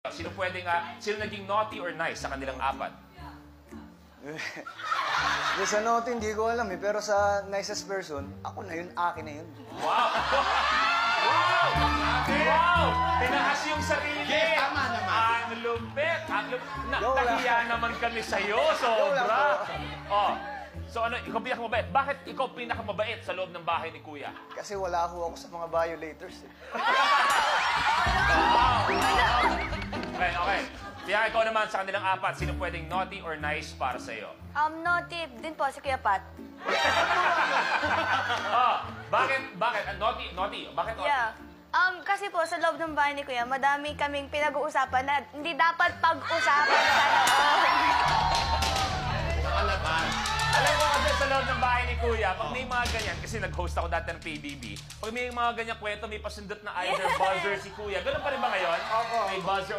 Sino sino naging naughty or nice sa kanilang apat? Sa naughty, hindi ko alam eh. Pero sa nicest person, ako na yun, akin na yun. Wow! Wow! Wow! Tinaas yung sarili! Yes, tama naman. Ang lupit! Go lang. Nahiya naman kami sa'yo, Go lang sobra! po. Oh, so ano, ikaw pinakamabait. Bakit ikaw pinakamabait sa loob ng bahay ni Kuya? Kasi wala ako sa mga violators eh. Okay, okay. Kaya ikaw naman sa kanilang apat, sino pwedeng naughty or nice para sa'yo? Naughty din po si Kuya Pat. Oh, bakit? Naughty? Bakit naughty? Yeah. Kasi po sa loob ng bahay ni Kuya, madami kaming pinag-uusapan na hindi dapat pag-usapan sa loob. Nakalaban. Alam ko kasi sa loob ng bahay ni Kuya, pag may mga ganyan, kasi nag-host ako dati ng PBB, pag may mga ganyan kwento, may pasundot na either buzzer si Kuya. Ganun pa rin ba ngayon? Opo. May buzzer